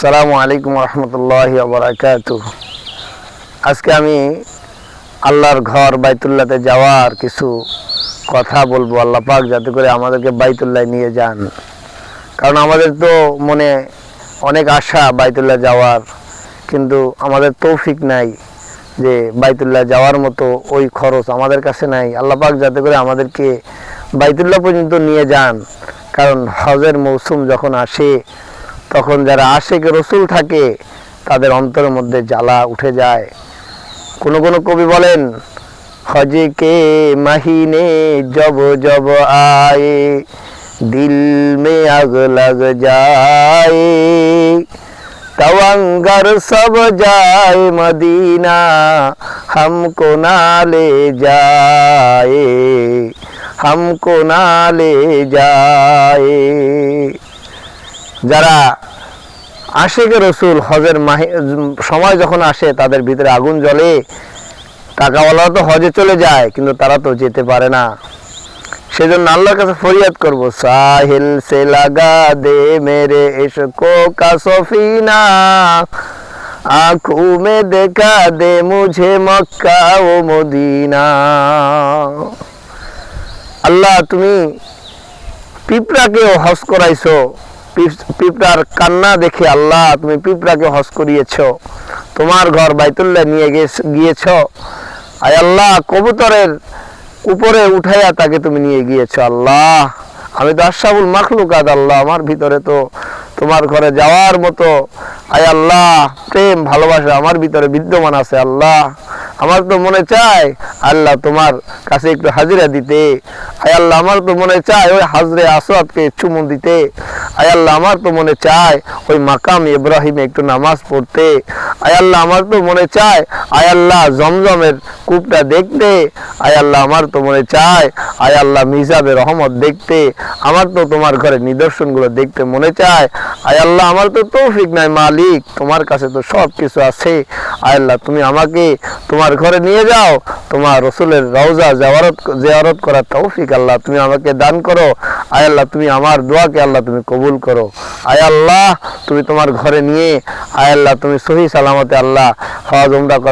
আসসালামু আলাইকুম রহমতুল্লাহি ওয়া বারাকাতুহু। আজকে আমি আল্লাহর ঘর বাইতুল্লাহতে যাওয়ার কিছু কথা বলবো। আল্লাহ পাক যাতে করে আমাদেরকে বাইতুল্লাহ নিয়ে যান, কারণ আমাদের তো মনে অনেক আশা বাইতুল্লাহ যাওয়ার, কিন্তু আমাদের তৌফিক নাই যে বাইতুল্লাহ যাওয়ার মতো ওই খরচ আমাদের কাছে নাই। আল্লাহ পাক যাতে করে আমাদেরকে বাইতুল্লাহ পর্যন্ত নিয়ে যান, কারণ হজের মৌসুম যখন আসে তখন যারা আশিক রসুল থাকে তাদের অন্তরের মধ্যে জ্বালা উঠে যায়। কোনো কোনো কবি বলেন, হজে কে মহিনে জব জব আয়ে দিল মে আগ লগ যায়, তওয়াঙ্গার সব যায় মদিনা हमको ना ले जाए, हमको ना ले जाए। যারা আশিকে রসুল হজের সময় যখন আসে তাদের ভিতরে আগুন জ্বলে। টাকাওয়ালা তো হজে চলে যায়, কিন্তু তারা তো যেতে পারে না। সেজন্য আল্লাহর কাছে ফরিয়াদ করব, সাহিল সে লাগা দে মেরে ইশকো কা সফিনা, आँखों में देखा दे मुझे मक्का ও মদিনা। আল্লাহ, তুমি পিঁপড়াকেও হজ করাইছো, পিঁপড়ার কান্না দেখে আল্লাহ তুমি পিঁপড়াকে হজ করিয়েছ, তোমার ঘর বাইতুল্লাহ নিয়ে গিয়েছ। আয় আল্লাহ, কবুতরের উপরে উঠাইয়া তাকে তুমি নিয়ে গিয়েছ। আল্লাহ, আমি তো আশরাফুল মাখলুকাত। আল্লাহ, আমার ভিতরে তো তোমার ঘরে যাওয়ার মতো আয় আল্লাহ প্রেম ভালোবাসা আমার ভিতরে বিদ্যমান আছে। আল্লাহ, আমার তো মনে চায় আল্লাহ তোমার কাছে একটু হাজিরা দিতে। আয় আল্লাহ, আমার তো মনে চায় ওই হাজরে আসওয়াদকে চুমু দিতে। আয় আল্লাহ, আমার তো মনে চায় ওই মাকাম ইব্রাহিমে একটু নামাজ পড়তে। আয় আল্লাহ, আমার তো মনে চায় আয় আল্লাহ জমজমের কূপটা দেখতে। আয় আল্লাহ, আমার তো মনে চায় আয় আল্লাহ মিজাবে রহমত দেখতে। আমার তো তোমার ঘরে নিদর্শনগুলো দেখতে মনে চায়। আয় আল্লাহ, আমার তো তৌফিক নাই মালিক, তোমার কাছে তো সব কিছু আছে। আয় আল্লাহ, তুমি আমাকে তোমার ঘরে নিয়ে যাও, তোমার রসুলের রওজা জিয়ারত করার তৌফিক আল্লাহ তুমি আমাকে দান করো। আয় আল্লাহ, তুমি আমার দোয়াকে আল্লাহ তুমি কবুল করো। আয় আল্লাহ, তুমি তোমার ঘরে নিয়ে আয় আল্লাহ তুমি সহি সালামতে আল্লাহ হজ উমরা করো।